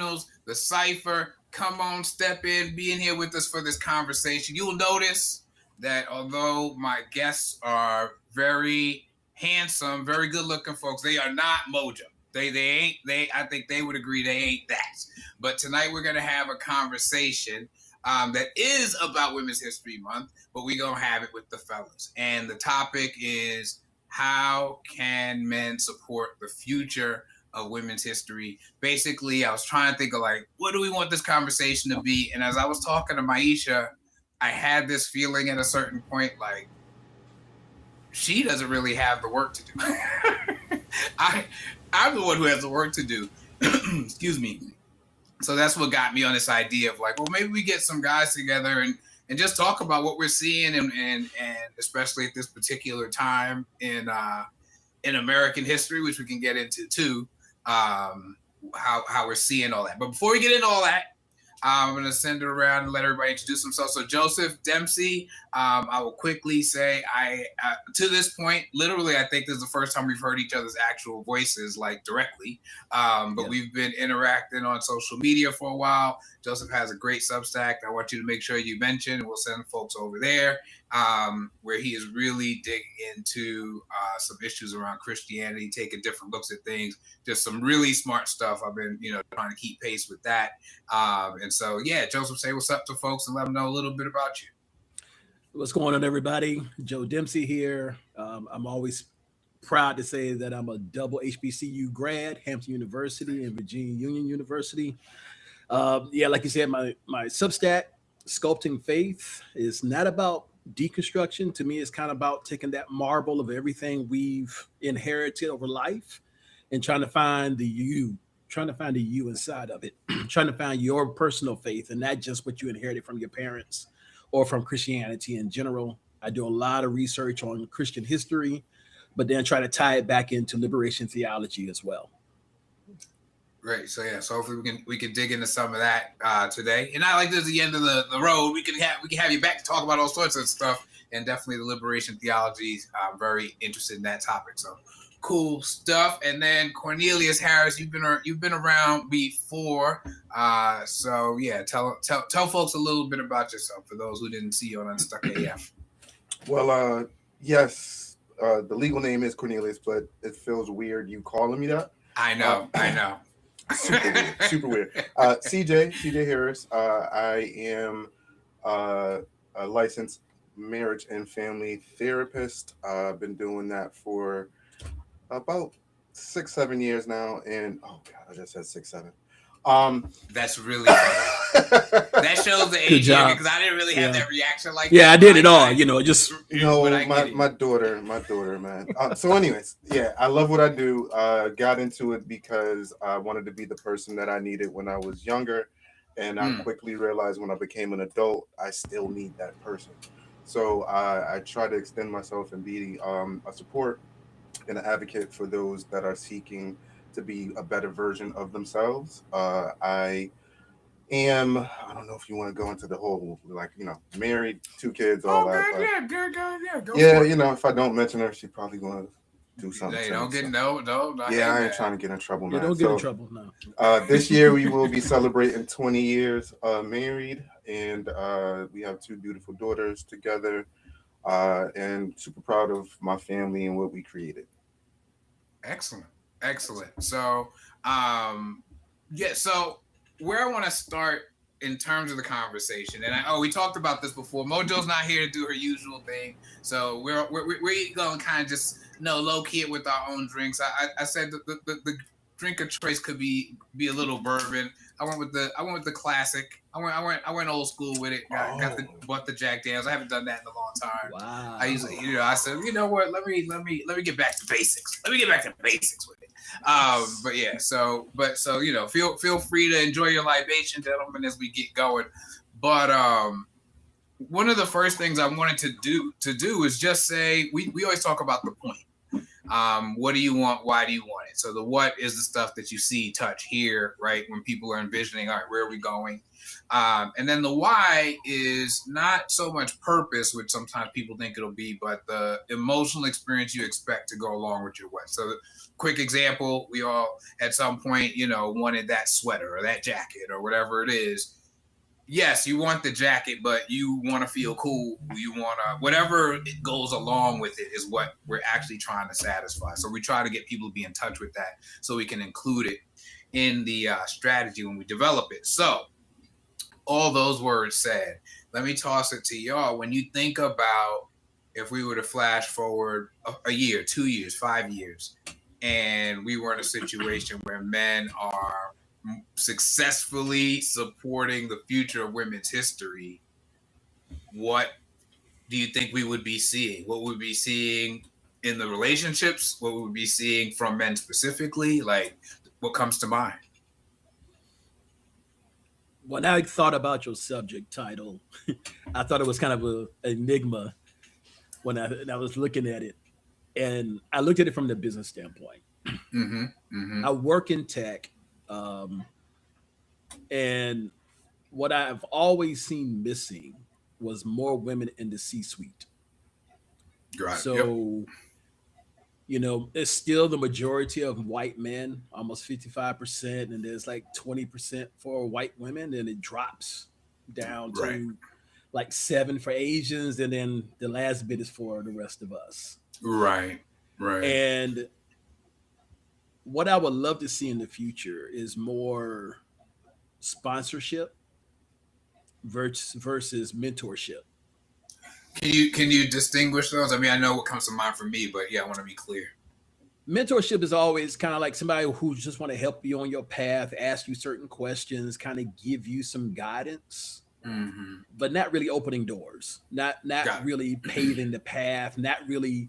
professionals, the Cipher. Come on, step in, be in here with us for this conversation. You'll notice that although my guests are very handsome, very good looking folks, they are not Mojo. I think they would agree they ain't that. But tonight we're gonna have a conversation that is about Women's History Month, but we're gonna have it with the fellas. And the topic is, how can men support the future of women's history? Basically, I was trying to think of like, what do we want this conversation to be? And as I was talking to Maisha, I had this feeling at a certain point, like, she doesn't really have the work to do. I'm the one who has the work to do. Excuse me. So that's what got me on this idea of like, well, maybe we get some guys together and just talk about what we're seeing and especially at this particular time in American history, which we can get into too, how we're seeing all that. But before we get into all that, I'm going to send it around and let everybody introduce themselves. So Joseph Dempsey, I will quickly say to this point, literally, I think this is the first time we've heard each other's actual voices, like directly. But we've been interacting on social media for a while. Joseph has a great Substack that I want you to make sure you mention, and we'll send folks over there, where he is really digging into some issues around Christianity, taking different looks at things, just some really smart stuff. I've been, trying to keep pace with that. And so, yeah, Joseph, say what's up to folks and let them know a little bit about you. What's going on, everybody? Joe Dempsey here. I'm always proud to say that I'm a double HBCU grad, Hampton University and Virginia Union University. Like you said, my Substack, Sculpting Faith, is not about deconstruction. To me, it's kind of about taking that marble of everything we've inherited over life and trying to find the you inside of it, trying to find your personal faith and not just what you inherited from your parents or from Christianity in general. I do a lot of research on Christian history, but then try to tie it back into liberation theology as well. Great. So hopefully we can dig into some of that today. And not like this is the end of the road. We can have you back to talk about all sorts of stuff, and definitely the liberation theology. I'm very interested in that topic. So cool stuff. And then Cornelius Harris, you've been around before. So yeah, tell folks a little bit about yourself for those who didn't see you on Unstuck AF. Well, yes, the legal name is Cornelius, but it feels weird you calling me that. I know. Super weird. CJ Harris. I am a licensed marriage and family therapist. I've been doing that for about 6-7 years now, and oh god, I just said 6-7. That's really funny. That shows the age because I didn't really have that reaction like that. Yeah, I did it all. My daughter, man. So anyways, I love what I do. Got into it because I wanted to be the person that I needed when I was younger, and I quickly realized when I became an adult, I still need that person. So I try to extend myself and be a support and an advocate for those that are seeking to be a better version of themselves. I don't know if you want to go into the whole, married, 2 kids, all that. Go if I don't mention her, she's probably going to do something. Hey, don't get I ain't trying to get in trouble, man. Don't get in trouble now. This year we will be celebrating 20 years married, and we have 2 beautiful daughters together, and super proud of my family and what we created. Excellent. So, so where I want to start in terms of the conversation, and we talked about this before. Mojo's not here to do her usual thing, so we're going to kind of just low key it with our own drinks. I said the drink of choice could be a little bourbon. I went with the classic. I went old school with it. Bought the Jack Daniels. I haven't done that in a long time. Wow. I usually, I said, you know what? Let me get back to basics. Let me get back to basics with it. Feel free to enjoy your libation, gentlemen, as we get going. But one of the first things I wanted to do is just say we always talk about the point. What do you want? Why do you want it? So the what is the stuff that you see, touch, hear, right? When people are envisioning, all right, where are we going? And then the why is not so much purpose, which sometimes people think it'll be, but the emotional experience you expect to go along with your what. So quick example, we all at some point, wanted that sweater or that jacket or whatever it is. Yes, you want the jacket, but you want to feel cool. You want to, whatever it goes along with it is what we're actually trying to satisfy. So we try to get people to be in touch with that so we can include it in the strategy when we develop it. So all those words said, let me toss it to y'all. When you think about if we were to flash forward a year, 2 years, 5 years, and we were in a situation where men are successfully supporting the future of women's history, what do you think we would be seeing? What would we be seeing in the relationships? What would we be seeing from men specifically? Like, what comes to mind? When I thought about your subject title, I thought it was kind of an enigma when I was looking at it. And I looked at it from the business standpoint. Mm-hmm, mm-hmm. I work in tech. And what I've always seen missing was more women in the C-suite. Right. So, it's still the majority of white men, almost 55%, and there's like 20% for white women, and it drops down to like 7 for Asians, and then the last bit is for the rest of us. Right. And what I would love to see in the future is more sponsorship versus mentorship. Can you distinguish those? I mean, I know what comes to mind for me, but yeah, I want to be clear. Mentorship is always kind of like somebody who just want to help you on your path, ask you certain questions, kind of give you some guidance, but not really opening doors, not really paving the path, not really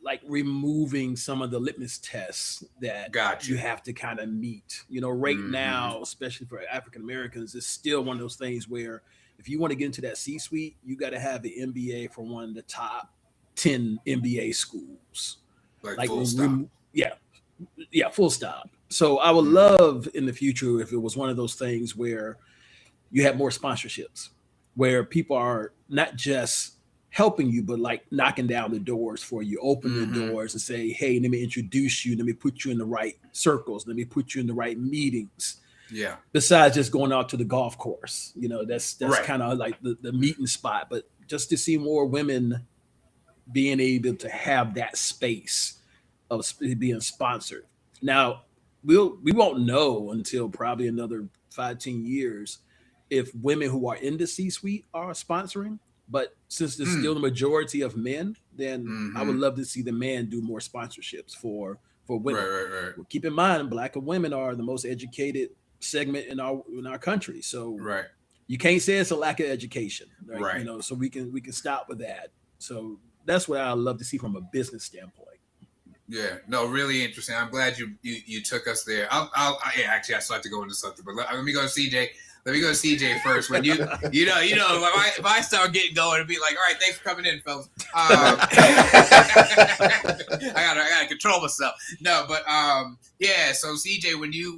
like removing some of the litmus tests that you have to kind of meet. Right now, especially for African Americans, it's still one of those things where if you want to get into that C-suite, you got to have the MBA from one of the top 10 MBA schools. Like full stop. Yeah, full stop. So I would love in the future if it was one of those things where you have more sponsorships, where people are not just helping you, but like knocking down the doors for you, open the doors and say, hey, let me introduce you. Let me put you in the right circles. Let me put you in the right meetings. Yeah. Besides just going out to the golf course, that's kind of like the meeting spot, but just to see more women being able to have that space of being sponsored. Now, we won't know until probably another 5-10 years if women who are in the C-suite are sponsoring. But since it's still the majority of men, then I would love to see the men do more sponsorships for women. Right. Well, keep in mind, Black women are the most educated segment in our country. So you can't say it's a lack of education, right? So we can stop with that. So that's what I love to see from a business standpoint. Yeah, no, really interesting. I'm glad you took us there. Actually, I still have to go into something, but let me go to CJ. Let me go to CJ first. When if I start getting going, it'd be like, all right, thanks for coming in, fellas. I gotta control myself. No, but yeah. So CJ, when you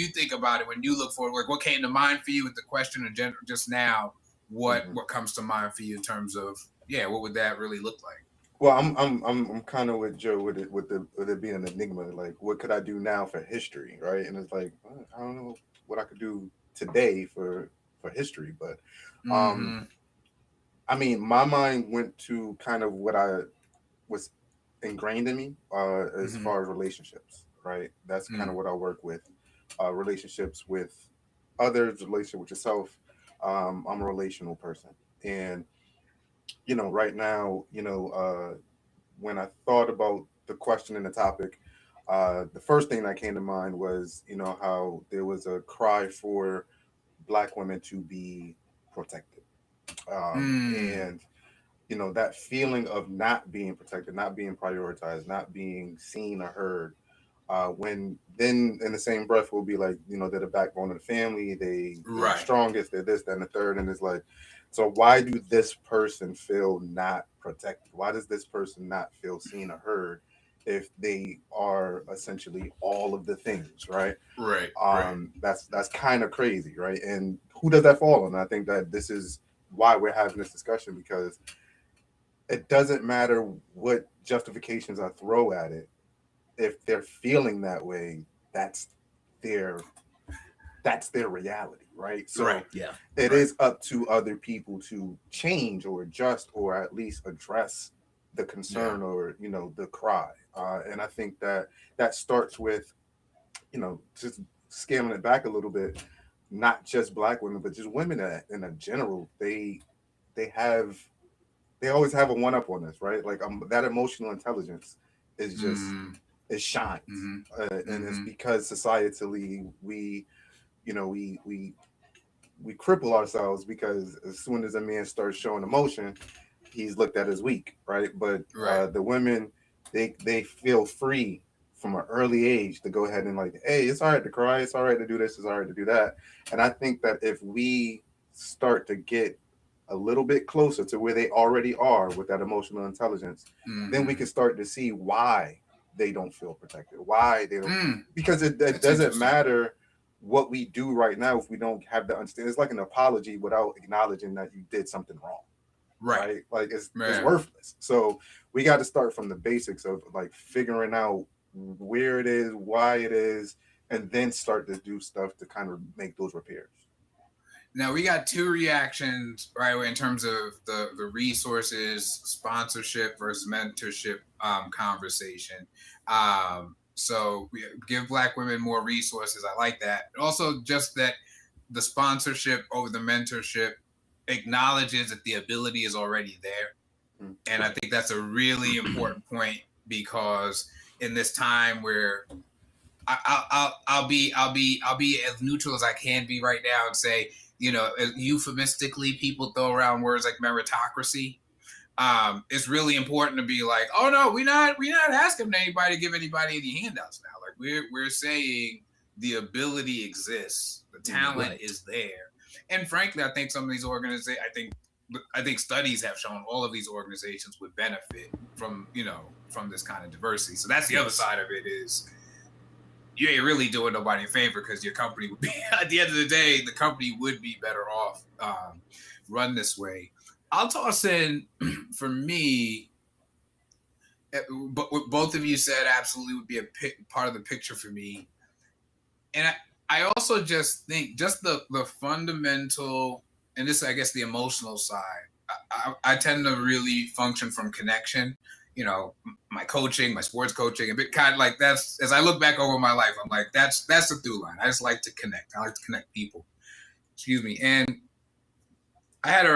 think about it, when you look forward, like what came to mind for you with the question of gender just now, what comes to mind for you in terms of what would that really look like? Well, I'm kind of with Joe with it being an enigma. Like, what could I do now for history, right? And it's like, I don't know what I could do today for history, but I mean, my mind went to kind of what I was ingrained in me as far as relationships, right? That's kind of what I work with, relationships with others, relationship with yourself. I'm a relational person, and right now, when I thought about the question and the topic, the first thing that came to mind was, how there was a cry for Black women to be protected. And, that feeling of not being protected, not being prioritized, not being seen or heard, when then in the same breath will be like, they're the backbone of the family, they're the strongest, they're this, that, and the third. And it's like, so why do this person feel not protected? Why does this person not feel seen or heard? if they are essentially all of the things, right? Right. That's kind of crazy, right? And who does that fall on? I think that this is why we're having this discussion, because it doesn't matter what justifications I throw at it. If they're feeling that way, that's their reality, right? So Right. Yeah. it is up to other people to change or adjust or at least address the concern or the cry. And I think that starts with just scaling it back a little bit, not just Black women, but just women in a general. They always have a one up on us, right? Like that emotional intelligence is just it shines, and it's because societally we we cripple ourselves, because as soon as a man starts showing emotion, he's looked at as weak, right? But the women, they feel free from an early age to go ahead and like, hey, it's all right to cry, it's all right to do this, it's all right to do that. And I think that if we start to get a little bit closer to where they already are with that emotional intelligence, then we can start to see why they don't feel protected, why they don't, because it doesn't matter what we do right now if we don't have the understanding. It's like an apology without acknowledging that you did something wrong, right? Like it's worthless. So we got to start from the basics of like figuring out where it is, why it is, and then start to do stuff to kind of make those repairs. Now we got two reactions, right, in terms of the resources, sponsorship versus mentorship conversation. So we give Black women more resources. I like that. Also, just that the sponsorship over the mentorship acknowledges that the ability is already there, and I think that's a really important point, because in this time where I'll be as neutral as I can be right now and say, euphemistically, people throw around words like meritocracy. It's really important to be like, oh no, we're not asking anybody to give anybody any handouts now. Like we're saying the ability exists, the talent is there, and frankly, I think some of these organizations, I think studies have shown all of these organizations would benefit from this kind of diversity. So that's the other side of it, is you ain't really doing nobody a favor, because your company would be, at the end of the day, the company would be better off run this way. I'll toss in, for me, but what both of you said absolutely would be a part of the picture for me. And I also just think just the fundamental, and this, I guess, the emotional side, I tend to really function from connection. My coaching, my sports coaching, a bit kind of like that's, as I look back over my life, I'm like, that's the through line. I just like to connect. I like to connect people. Excuse me. And I had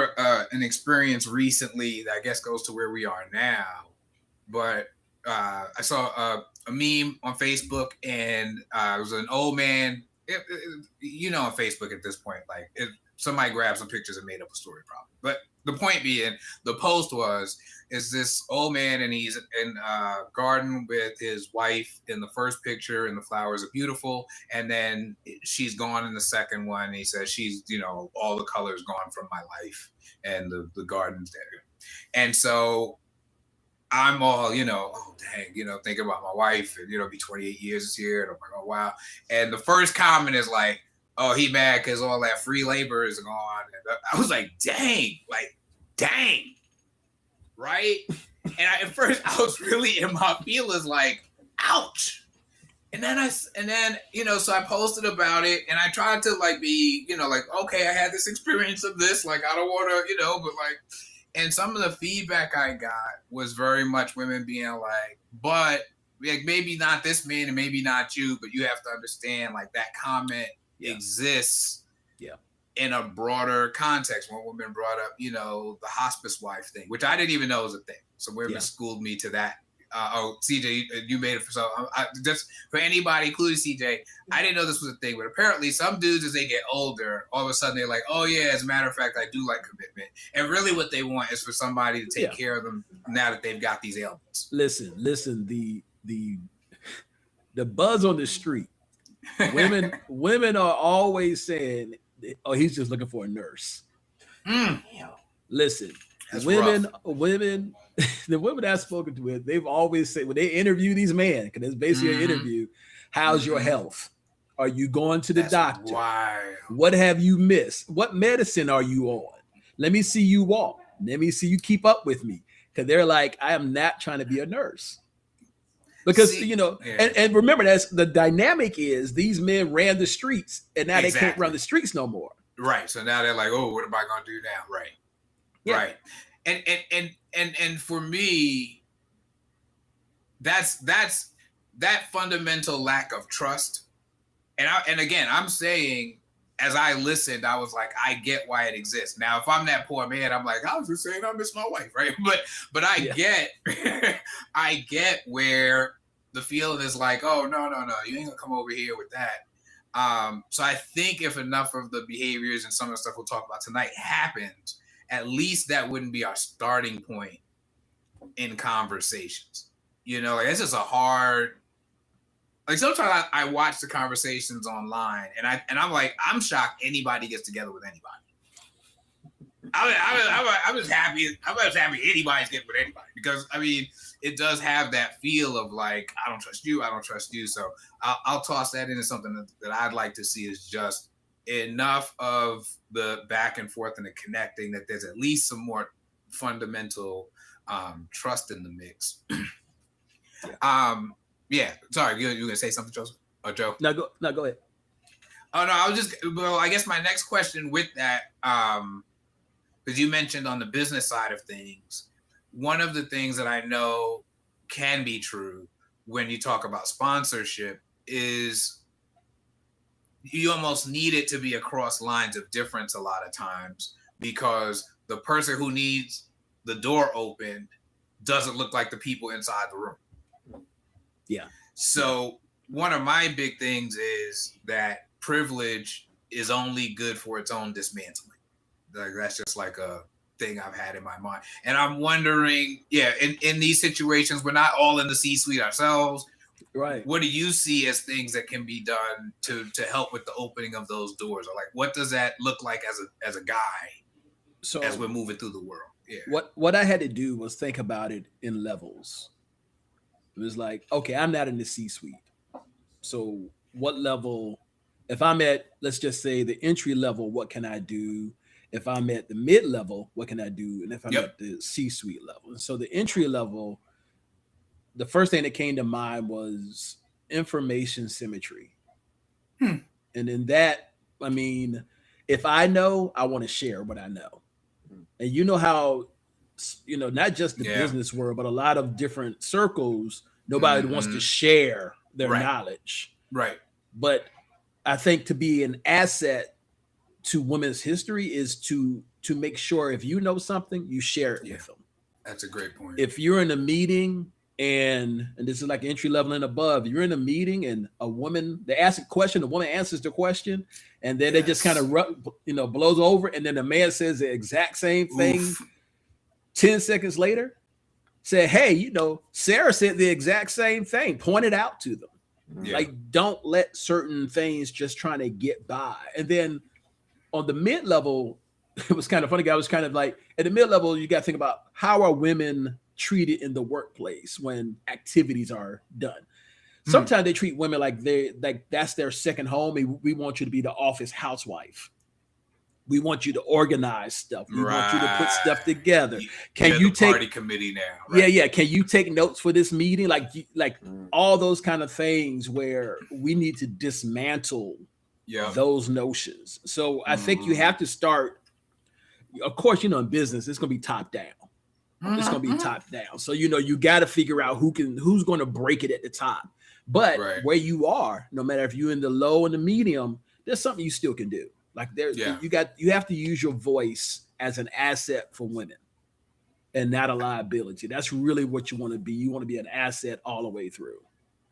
an experience recently that I guess goes to where we are now, but I saw a meme on Facebook, and it was an old man. On Facebook at this point, like somebody grabbed some pictures and made up a story, probably. But the point being, the post is this old man, and he's in a garden with his wife in the first picture, and the flowers are beautiful, and then she's gone in the second one. He says she's, all the colors gone from my life, and the garden's there. And so I'm all, oh dang, thinking about my wife, and be 28 years this year, and I'm like, oh wow. And the first comment is like, oh, he mad because all that free labor is gone. And I was like, dang, right? And at first I was really in my feelings, like, ouch. And then so I posted about it, and I tried to like be, like, okay, I had this experience of this, like, I don't want to, but like, and some of the feedback I got was very much women being like, but like, maybe not this man and maybe not you, but you have to understand, like, that comment exists in a broader context. One woman brought up, the hospice wife thing, which I didn't even know was a thing. So women schooled me to that. CJ, you made it for so. Just for anybody, including CJ, I didn't know this was a thing, but apparently some dudes, as they get older, all of a sudden they're like, oh yeah, as a matter of fact, I do like commitment. And really what they want is for somebody to take care of them now that they've got these ailments. Listen, the buzz on the street, women are always saying, oh, he's just looking for a nurse. Listen, women, the women I've spoken to with, they've always said when they interview these men, because it's basically an interview, how's your health? Are you going to the doctor? Wild. What have you missed? What medicine are you on? Let me see you walk. Let me see you keep up with me. Because they're like, I am not trying to be a nurse. Because, and remember, that's the dynamic is these men ran the streets and now they can't run the streets no more. Right. So now they're like, oh, what am I going to do now? Right. Yeah. Right. And for me, that's that fundamental lack of trust. And again, I'm saying, as I listened, I was like, I get why it exists. Now, if I'm that poor man, I'm like, I was just saying I miss my wife, right? But I get, I get where the feeling is like, oh, no, you ain't gonna come over here with that. So I think if enough of the behaviors and some of the stuff we'll talk about tonight happens, at least that wouldn't be our starting point in conversations. Like it's just a hard. Like sometimes I watch the conversations online and I'm like, I'm shocked anybody gets together with anybody. I'm just happy. I'm just happy anybody's getting with anybody because it does have that feel of like, I don't trust you. So I'll toss that into something that I'd like to see is just enough of the back and forth and the connecting that there's at least some more fundamental trust in the mix. Yeah, sorry, you were gonna say something, Joseph or Joe? No, go ahead. Oh no, I guess my next question with that, because you mentioned on the business side of things, one of the things that I know can be true when you talk about sponsorship is you almost need it to be across lines of difference a lot of times because the person who needs the door opened doesn't look like the people inside the room. Yeah. So one of my big things is that privilege is only good for its own dismantling. Like that's just like a thing I've had in my mind. And I'm wondering, in these situations, we're not all in the C-suite ourselves. Right. What do you see as things that can be done to help with the opening of those doors? Or like, what does that look like as a guy as we're moving through the world? Yeah. What I had to do was think about it in levels. It was like, okay, I'm not in the C-suite. So what level, if I'm at, let's just say the entry level, what can I do? If I'm at the mid-level, what can I do? And if I'm at the C-suite level. And so the entry level, the first thing that came to mind was information symmetry. And in that, if I know, I want to share what I know. And you know how, not just the business world, but a lot of different circles, nobody wants to share their knowledge. Right. But I think to be an asset to women's history is to make sure if you know something, you share it with them. That's a great point. If you're in a meeting and this is like entry level and above, you're in a meeting and a woman, they ask a question, the woman answers the question, and then they just kind of, blows over. And then the man says the exact same thing. 10 seconds later, say, hey, Sarah said the exact same thing, point it out to them. Like, don't let certain things just trying to get by. And then on the mid-level, it was kind of funny. I was kind of like, at the mid-level, you got to think about how are women treated in the workplace when activities are done. Sometimes they treat women like that's their second home. We want you to be the office housewife. We want you to organize stuff. We want you to put stuff together. Can you take party committee now? Right? Yeah. Can you take notes for this meeting? Like all those kind of things where we need to dismantle those notions. So I think you have to start. Of course, in business, it's going to be top down. It's going to be top down. So you got to figure out who's going to break it at the top. But where you are, no matter if you're in the low and the medium, there's something you still can do. Like you have to use your voice as an asset for women and not a liability. That's really what you want to be. You want to be an asset all the way through.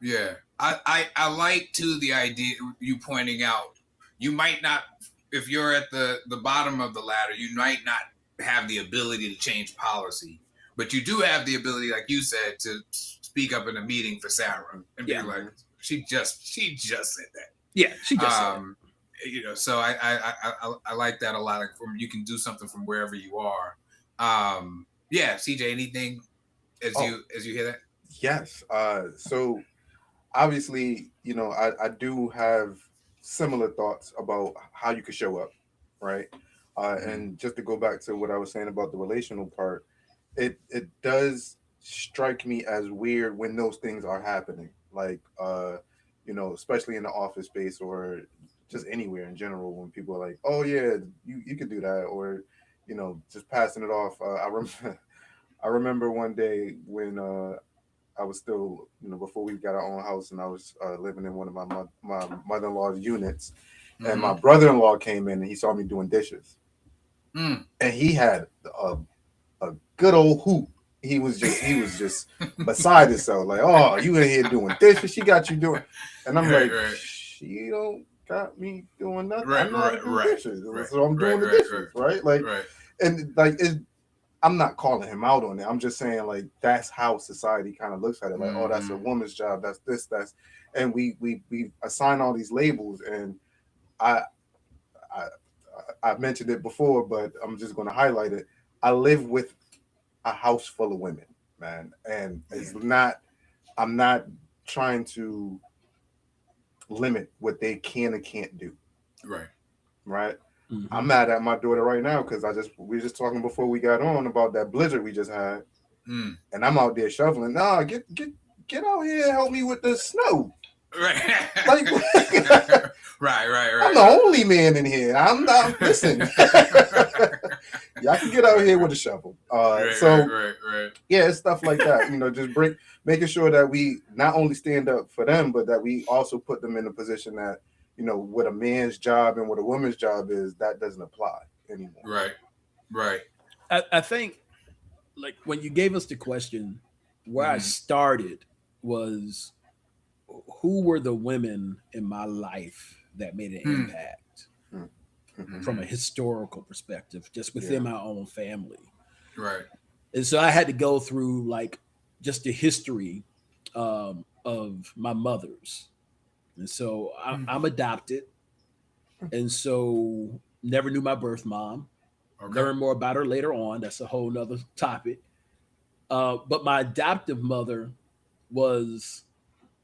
Yeah. I like too the idea you pointing out, you might not, if you're at the bottom of the ladder, you might not have the ability to change policy, but you do have the ability, like you said, to speak up in a meeting for Sarah and be like, she just said that. Yeah. She just said so I like that a lot. Like you can do something from wherever you are, Yeah, CJ, anything as you hear that? Yes. So obviously, I do have similar thoughts about how you could show up, right? And just to go back to what I was saying about the relational part, it does strike me as weird when those things are happening, like especially in the office space or just anywhere in general, when people are like, "Oh yeah, you could do that," or just passing it off. I remember one day when I was still, before we got our own house, and I was living in one of my mother-in-law's units, and my brother-in-law came in and he saw me doing dishes, and he had a good old hoop. He was just beside himself, like, "Oh, you in here doing dishes? She got you doing," and I'm like, "She don't got me doing nothing. I know how to do dishes, so I'm doing the dishes, right?" Like, and like I'm not calling him out on it. I'm just saying, like, that's how society kind of looks at it. Like, oh, that's a woman's job. That's this. And we assign all these labels. And I've mentioned it before, but I'm just going to highlight it. I live with a house full of women, man, and I'm not trying to limit what they can and can't do. Right. Mm-hmm. I'm mad at my daughter right now because we were just talking before we got on about that blizzard we just had, and I'm out there shoveling. Nah, get out here and help me with the snow. Right. Like, right. I'm the only man in here. I'm not. Listen, y'all can get out here with a shovel. Right. Yeah, it's stuff like that. Just making sure that we not only stand up for them, but that we also put them in a position that, what a man's job and what a woman's job is, that doesn't apply anymore. Right. I think, like, when you gave us the question, where I started was, who were the women in my life that made an impact from a historical perspective, just within my own family. Right. And so I had to go through, like, just the history of my mother's. And so I'm adopted. And so never knew my birth mom. Okay. Learned more about her later on. That's a whole nother topic. But my adoptive mother was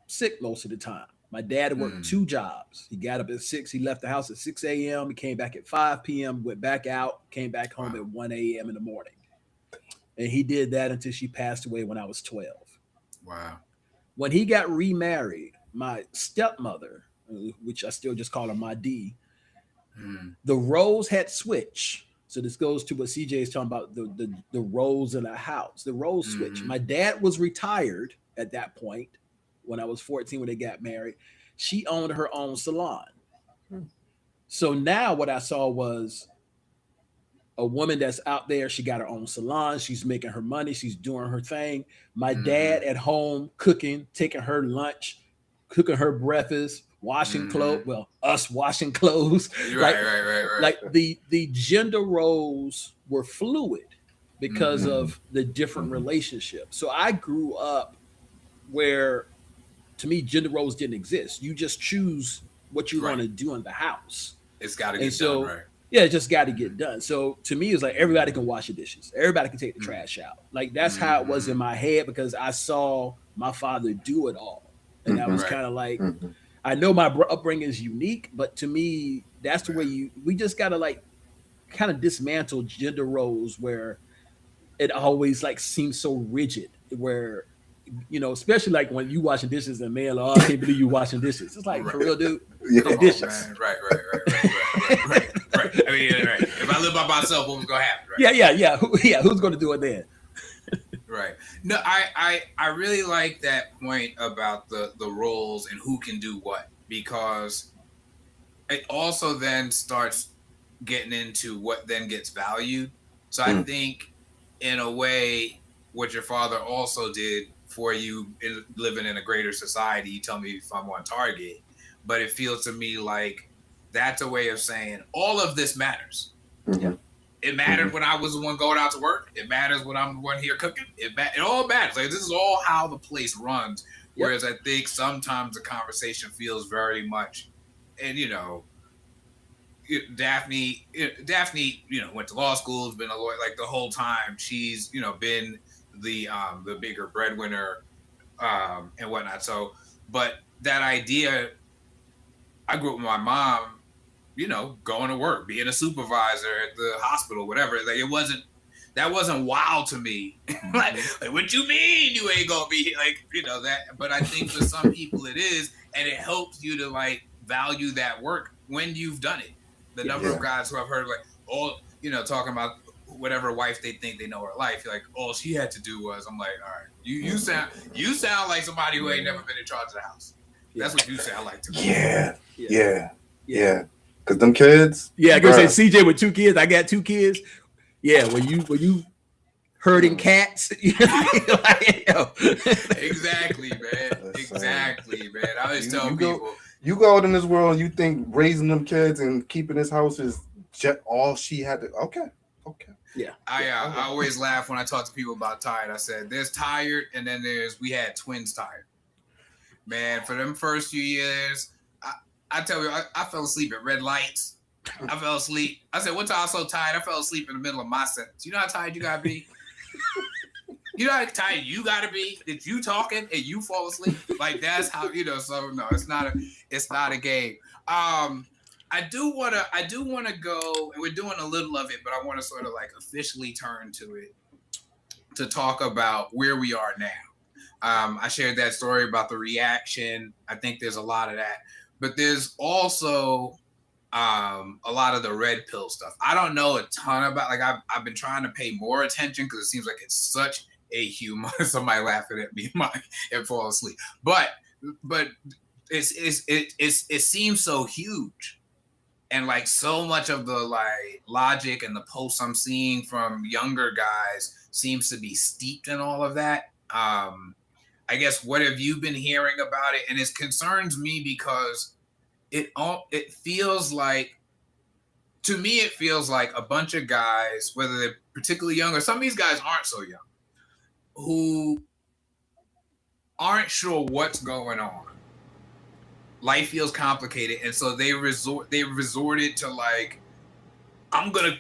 sick most of the time. My dad worked 2 jobs. He got up at 6. He left the house at 6 a.m. He came back at 5 p.m., went back out, came back home at 1 a.m. in the morning. And he did that until she passed away when I was 12. Wow. When he got remarried, my stepmother, which I still just call her my D, the roles had switched. So this goes to what CJ is talking about, the roles in a house. The roles switched. My dad was retired at that point when I was 14 when they got married. She owned her own salon. So now what I saw was a woman that's out there. She got her own salon. She's making her money. She's doing her thing. My dad at home cooking, taking her lunch, cooking her breakfast, washing clothes. Well, us washing clothes. Right. Like the gender roles were fluid because of the different relationships. So I grew up where, to me, gender roles didn't exist. You just choose what you want to do in the house. It's got to get done, right? Yeah, it just got to get done. So to me, it's like everybody can wash the dishes. Everybody can take the trash out. Like, that's how it was in my head, because I saw my father do it all. And that was kind of like, I know my upbringing is unique, but to me, that's the way we just got to, like, kind of dismantle gender roles where it always, like, seems so rigid, where, especially like when you washing dishes and man, like, oh, I can't believe you washing dishes. It's like, for real, dude. Dishes. Right. I mean, right. If I live by myself, what's gonna happen? Right? Yeah. Who's gonna do it then? Right. No, I really like that point about the roles and who can do what, because it also then starts getting into what then gets valued. So I think, in a way, what your father also did for you living in a greater society, you tell me if I'm on target, but it feels to me like that's a way of saying all of this matters. It mattered when I was the one going out to work. It matters when I'm the one here cooking. It all matters. Like, this is all how the place runs. Whereas I think sometimes the conversation feels very much, and Daphne, went to law school, has been a lawyer like the whole time. She's, been the bigger breadwinner and whatnot. So, but that idea, I grew up with my mom, going to work, being a supervisor at the hospital, whatever. Like that wasn't wild to me. like, what you mean you ain't gonna be like, that? But I think for some people it is, and it helps you to like value that work when you've done it. The number of guys who I've heard like, talking about whatever wife they think they know her life, like all she had to do was, I'm like, all right, you sound like somebody who ain't never been in charge of the house. That's what you sound like to me. Yeah. Cause them kids. Yeah, I gonna say CJ with 2 kids. I got 2 kids. Yeah, when you herding cats. Exactly, man. Exactly, man. I always tell people. You go out in this world and you think raising them kids and keeping this house is all she had to. Okay. Yeah. I always laugh when I talk to people about tired. I said, there's tired, and then we had twins tired. Man, for them first few years, I tell you, I fell asleep at red lights. I fell asleep. I said, one time I was so tired, I fell asleep in the middle of my sentence. You know how tired you gotta be? You know how tired you gotta be that you talking and you fall asleep? Like that's how, so no, it's not a game. I do wanna go, and we're doing a little of it, but I want to sort of like officially turn to it to talk about where we are now. I shared that story about the reaction. I think there's a lot of that, but there's also a lot of the red pill stuff. I don't know a ton about, like I've been trying to pay more attention because it seems like it's such a humor. Somebody laughing at me and fall asleep, but it seems so huge. And like so much of the like logic and the posts I'm seeing from younger guys seems to be steeped in all of that. I guess, what have you been hearing about it? And it concerns me because it feels like, to me, it feels like a bunch of guys, whether they're particularly young or some of these guys aren't so young, who aren't sure what's going on. Life feels complicated, and so they resorted to like, I'm gonna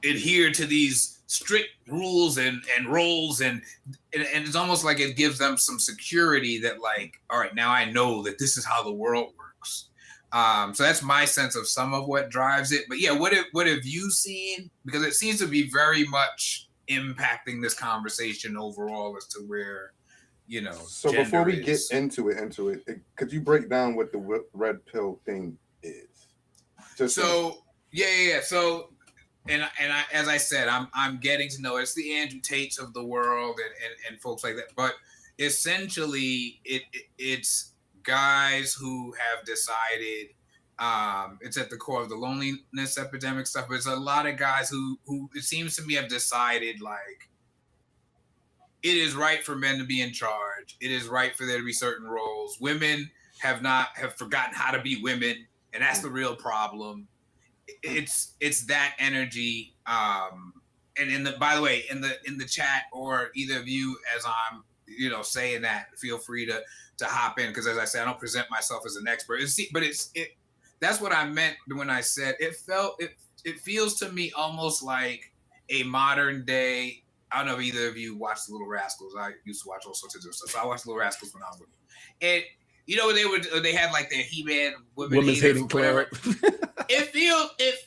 adhere to these strict rules and roles, and it's almost like it gives them some security that like, all right, now I know that this is how the world works. So that's my sense of some of what drives it. But yeah, what have you seen? Because it seems to be very much impacting this conversation overall as to where. So before we get into it, could you break down what the red pill thing is? So I, as I said, I'm getting to know it's the Andrew Tates of the world and folks like that. But essentially, it's guys who have decided it's at the core of the loneliness epidemic stuff. But it's a lot of guys who it seems to me have decided like, it is right for men to be in charge. It is right for there to be certain roles. Women have forgotten how to be women, and that's the real problem. It's that energy. And by the way, in the chat, or either of you, as I'm saying that, feel free to hop in, because as I said, I don't present myself as an expert. That's what I meant when I said it feels to me almost like a modern day. I don't know if either of you watched The Little Rascals. I used to watch all sorts of different stuff. So I watched Little Rascals when I was little. And they had like their He-Man women's hating club. It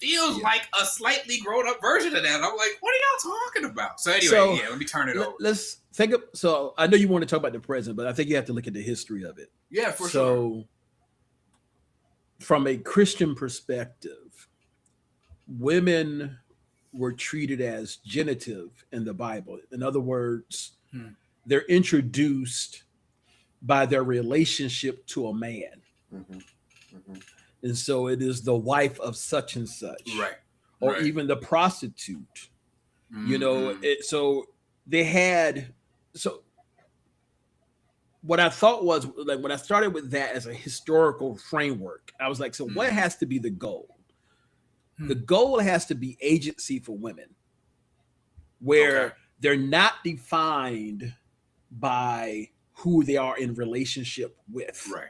feels like a slightly grown up version of that. And I'm like, what are y'all talking about? So anyway, let me turn it over. Let's think of. So I know you want to talk about the present, but I think you have to look at the history of it. Yeah, for sure. So from a Christian perspective, women were treated as genitive in the Bible. In other words, they're introduced by their relationship to a man. And so it is the wife of such and such, right? Or even the prostitute. So they had. So what I thought was, like, when I started with that as a historical framework, I was like, so what has to be the goal? The goal has to be agency for women, where they're not defined by who they are in relationship with. Right.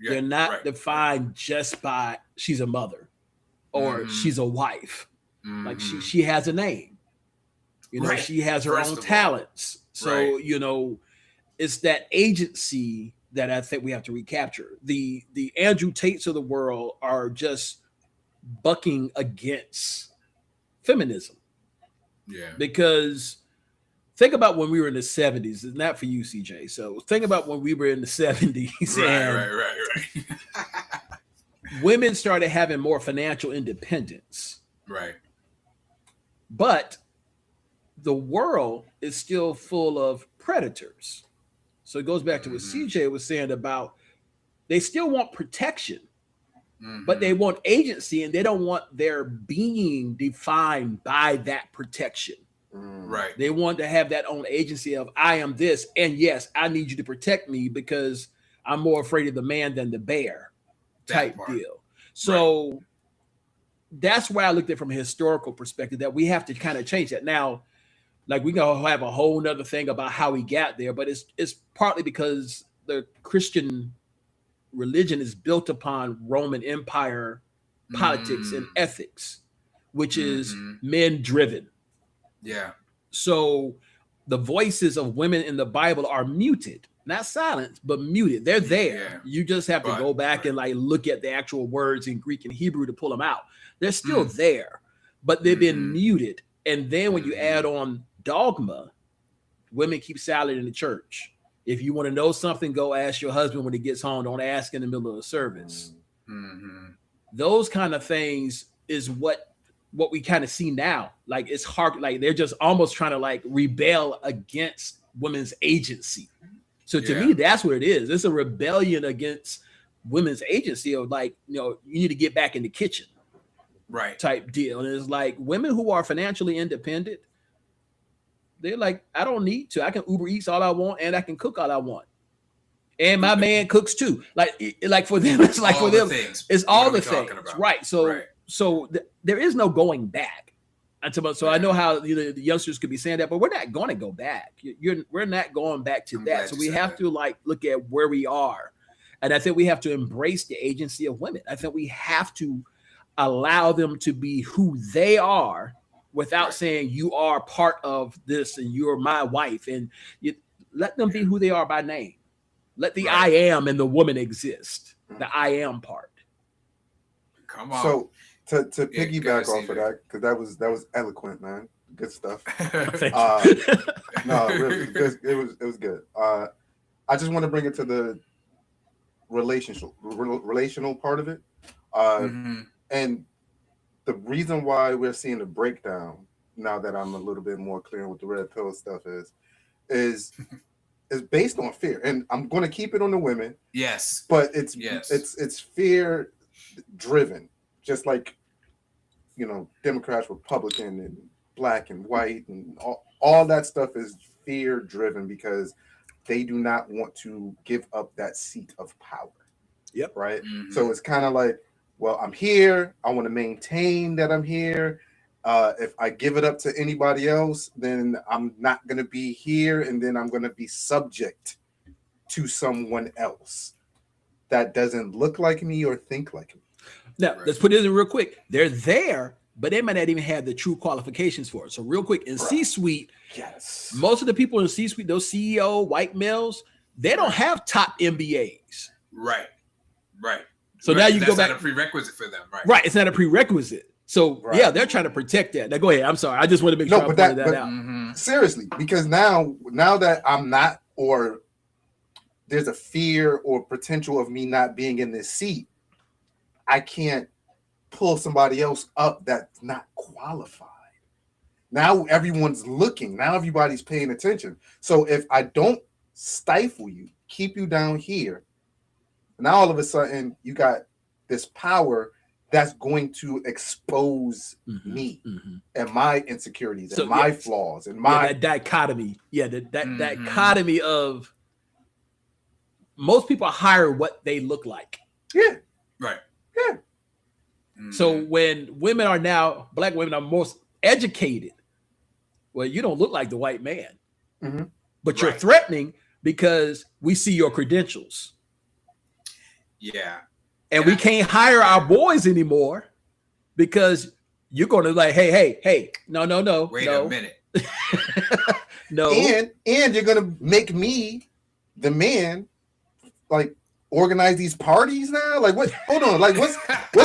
They're not defined just by she's a mother. or she's a wife. Like she has a name. You know, she has her own talents. So, you know, it's that agency that I think we have to recapture. The Andrew Tates of the world are just bucking against feminism. Yeah. Because think about when we were in the 70s. It's not for you, CJ. So think about when we were in the 70s. Right. Women started having more financial independence. Right. But the world is still full of predators. So it goes back to what CJ was saying about they still want protection, but they want agency, and they don't want their being defined by that protection. Right. They want to have that own agency of I am this, and yes, I need you to protect me because I'm more afraid of the man than the bear type deal. So that's why I looked at it from a historical perspective, that we have to kind of change that. Now, like we're gonna have a whole nother thing about how we got there, but it's partly because the Christian religion is built upon Roman Empire politics and ethics, which is men driven. Yeah. So the voices of women in the Bible are muted, not silenced, but muted. They're there. Yeah. You just have to go back and like look at the actual words in Greek and Hebrew to pull them out. They're still there, but they've been muted. And then when you add on dogma, women keep silent in the church. If you want to know something, go ask your husband when he gets home. Don't ask in the middle of the service. Those kind of things is what we kind of see now. Like it's hard, like they're just almost trying to like rebel against women's agency. So to me, that's what it is. It's a rebellion against women's agency of like, you know, you need to get back in the kitchen. Right. Type deal. And it's like women who are financially independent, they're like, I don't need to. I can Uber Eats all I want, and I can cook all I want. And my man cooks too. Like for them, it's like all for them, it's all the things. Right. So there is no going back. So I know how the youngsters could be saying that, but we're not going to go back. We're not going back to that. So we have to like look at where we are. And I think we have to embrace the agency of women. I think we have to allow them to be who they are without saying you are part of this and you're my wife, and you let them be who they are by name. Let the I am and the woman exist. The I am part. Come on. So to piggyback off of that, because that was eloquent, man. Good stuff. No, really, it was good. I just want to bring it to the relational part of it. And the reason why we're seeing the breakdown now that I'm a little bit more clear with the red pill stuff is based on fear. And I'm going to keep it on the women. Yes. But it's fear driven, just like, you know, Democrats, Republican, and black and white, and all that stuff is fear driven because they do not want to give up that seat of power. Yep. Right. So it's kind of like, well, I'm here. I want to maintain that I'm here. If I give it up to anybody else, then I'm not going to be here. And then I'm going to be subject to someone else that doesn't look like me or think like me. Now, let's put it in real quick. They're there, but they might not even have the true qualifications for it. So real quick, in C-suite, most of the people in C-suite, those CEO white males, they don't have top MBAs. Right. So now you go back. It's not a prerequisite for them, right? Right, it's not a prerequisite. So yeah, they're trying to protect that. Now go ahead. I'm sorry. I just want to make sure I pointed that out. Seriously, because now that I'm not, or there's a fear or potential of me not being in this seat, I can't pull somebody else up that's not qualified. Now everyone's looking. Now everybody's paying attention. So if I don't stifle you, keep you down here, now all of a sudden you got this power that's going to expose me and my insecurities and my flaws and my that dichotomy. Yeah, that dichotomy of most people hire what they look like. Yeah. Right. Yeah. So when women are now, black women are most educated, well, you don't look like the white man, but you're threatening because we see your credentials. Yeah. And we can't hire our boys anymore because you're going to like, hey, no. Wait a minute. No. And you're going to make me, the man, like, organize these parties now? Like, what? Hold on. Like, what's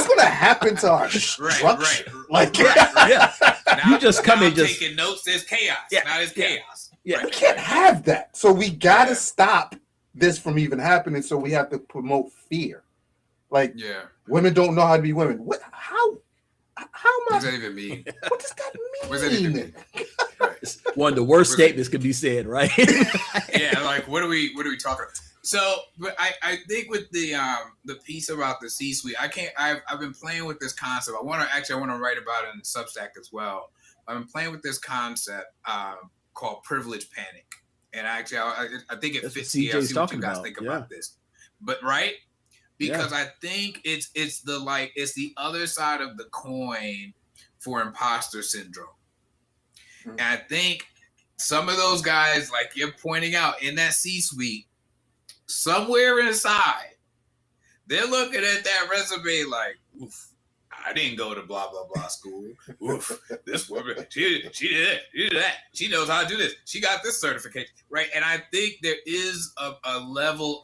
going to happen to our structure? Right. Like, yeah. Now, You just come in just taking notes. There's chaos. Yeah. Now there's chaos. Yeah. we can't have that. So we got to stop this from even happening. So we have to promote fear. Like, women don't know how to be women. What? How am What I? does that even mean? What does that mean? What does that even mean? It's one of the worst statements could be said, right? Yeah, like what are we talking about? So, but I think with the piece about the C-suite, I've been playing with this concept. I want to write about it in Substack as well. I've been playing with this concept called privilege panic, and I think it fits here. See what you guys think about this, but right. Because I think it's the other side of the coin for imposter syndrome. And I think some of those guys, like you're pointing out in that C-suite, somewhere inside, they're looking at that resume like, oof, I didn't go to blah, blah, blah school. Oof, this woman, she did that. She knows how to do this. She got this certification, right? And I think there is a level of,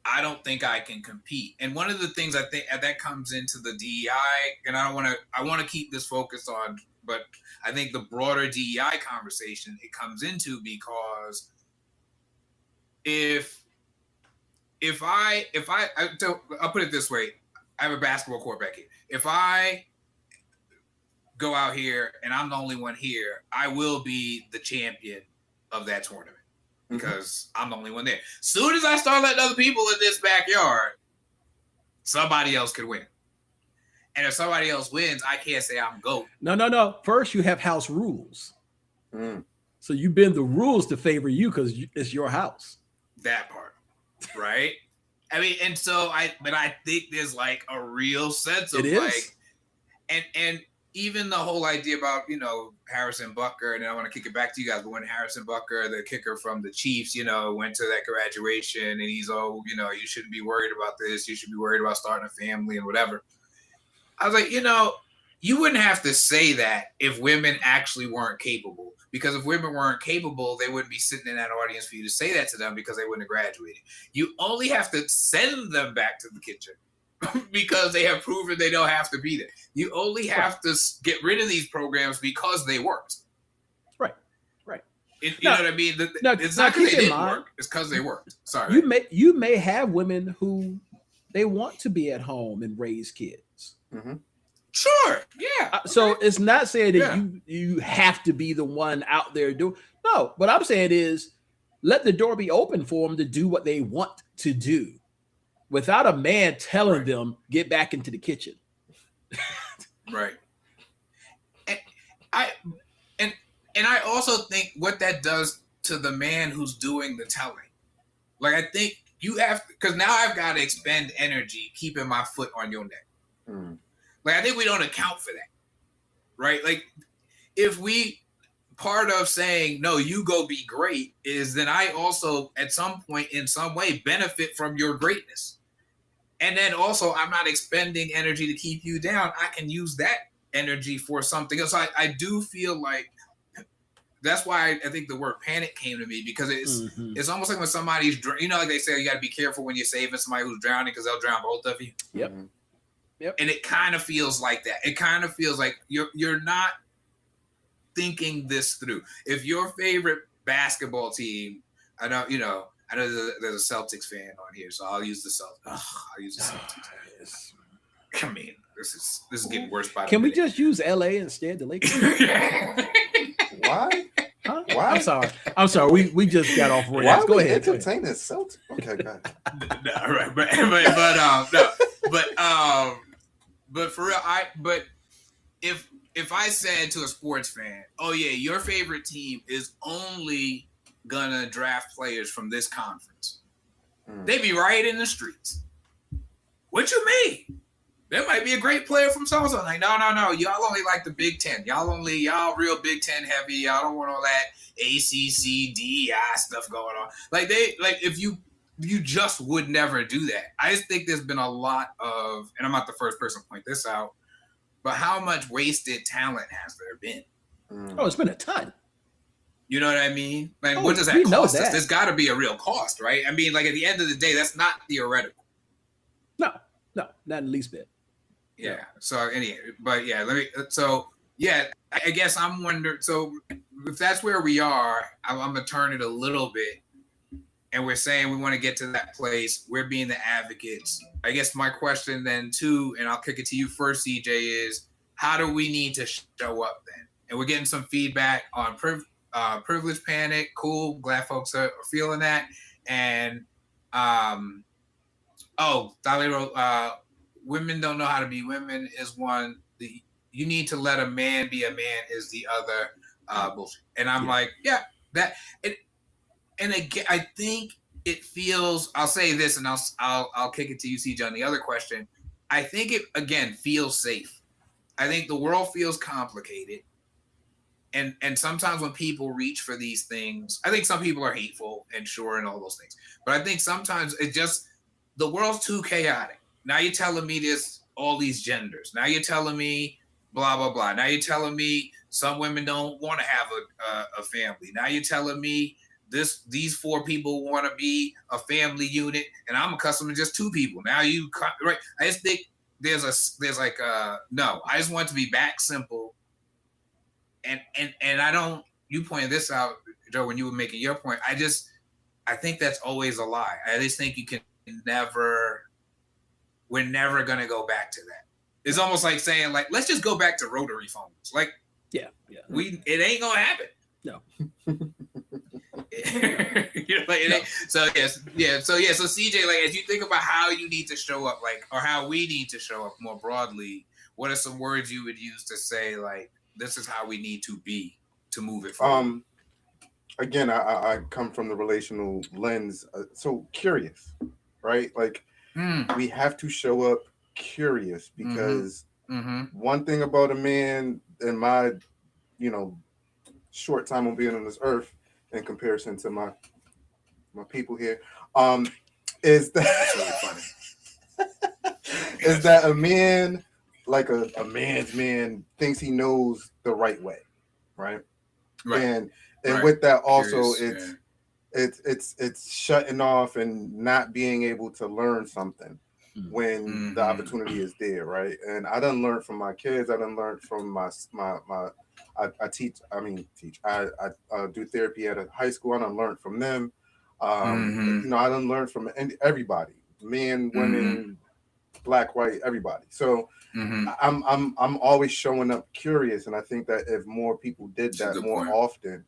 I don't think I can compete. And one of the things I think that comes into the DEI, and I want to keep this focused on, but I think the broader DEI conversation it comes into because I'll put it this way, I have a basketball court back here. If I go out here and I'm the only one here, I will be the champion of that tournament. Because I'm the only one there. Soon as I start letting other people in this backyard, somebody else could win. And if somebody else wins, I can't say I'm GOAT. No. First, you have house rules. So you bend the rules to favor you because it's your house. That part, right? I mean, and so I think there's like a real sense of like, and even the whole idea about, Harrison Butker, and I want to kick it back to you guys, but when Harrison Butker, the kicker from the Chiefs, went to that graduation and he's, you shouldn't be worried about this. You should be worried about starting a family and whatever. I was like, you wouldn't have to say that if women actually weren't capable, because if women weren't capable, they wouldn't be sitting in that audience for you to say that to them because they wouldn't have graduated. You only have to send them back to the kitchen because they have proven they don't have to be there. You only have to get rid of these programs because they worked. Right. You know what I mean? It's not because they didn't work. It's because they worked. Sorry. You may have women who they want to be at home and raise kids. Sure. Yeah. So it's not saying that you have to be the one out there doing. No, what I'm saying is let the door be open for them to do what they want to do, without a man telling them get back into the kitchen. Right. And I also think what that does to the man who's doing the telling. Like, I think you have, because now I've got to expend energy keeping my foot on your neck. Like, I think we don't account for that. Right? Like, if we, part of saying, no, you go be great is then I also, at some point, in some way, benefit from your greatness. And then also, I'm not expending energy to keep you down. I can use that energy for something else. So I do feel like that's why I think the word panic came to me, because it's almost like when somebody's, like they say, you got to be careful when you're saving somebody who's drowning because they'll drown both of you. Yep. And it kind of feels like that. It kind of feels like you're not thinking this through. If your favorite basketball team, I know there's a Celtics fan on here, so I'll use the Celtics. I mean, this is getting worse by the Can we minute. just use LA instead? The Lakers. Why? Huh? Why? I'm sorry. We just got off rails. Go ahead. Entertain the Celtics. Okay, go ahead. No, right, but for real, but if I said to a sports fan, oh yeah, your favorite team is only gonna draft players from this conference, they'd be right in the streets. What you mean? There might be a great player from so-and-so. Like, no. Y'all only like the Big Ten. Y'all real Big Ten heavy. Y'all don't want all that ACC, DEI stuff going on. If you just would never do that. I just think there's been a lot of, and I'm not the first person to point this out, but how much wasted talent has there been? Oh, it's been a ton. You know what I mean? Like, what does that cost us? There's got to be a real cost, right? I mean, like, at the end of the day, that's not theoretical. No, not in the least bit. Yeah. So anyway, but yeah, I guess I'm wondering. So if that's where we are, I'm gonna turn it a little bit, and we're saying we want to get to that place. We're being the advocates. I guess my question then too, and I'll kick it to you first, CJ, is how do we need to show up then? And we're getting some feedback on privilege panic. Cool, glad folks are feeling that. And Dolly wrote, women don't know how to be women is one. You need to let a man be a man is the other bullshit. And I'm like, yeah, that it. And again, I think it feels. I'll say this, and I'll kick it to you, CJ, on the other question. I think it again feels safe. I think the world feels complicated, and sometimes when people reach for these things, I think some people are hateful and and all those things. But I think sometimes it just the world's too chaotic. Now you're telling me there's all these genders. Now you're telling me blah blah blah. Now you're telling me some women don't want to have a family. Now you're telling me these 4 people want to be a family unit, and I'm accustomed to just 2 people. Now right? I just think there's like no. I just want it to be back simple. And I don't. You pointed this out, Joe, when you were making your point. I think that's always a lie. I just think you can never. We're never gonna go back to that. It's almost like saying, like, let's just go back to rotary phones. Like, yeah. It ain't gonna happen. No. So CJ, like, as you think about how you need to show up, like, or how we need to show up more broadly, what are some words you would use to say, like, this is how we need to be to move it forward? Again, I come from the relational lens, so curious, right? Like, we have to show up curious because one thing about a man in my, short time on being on this earth in comparison to my people here, is that is that a man, like a man's man, thinks he knows the right way, right? And with that also, it's shutting off and not being able to learn something when the opportunity is there, right? And I done learned from my kids. I done learned from my I teach. I do therapy at a high school. I done learned from them. I done learned from everybody, men, women, black, white, everybody. So I'm always showing up curious, and I think that if more people did that more often,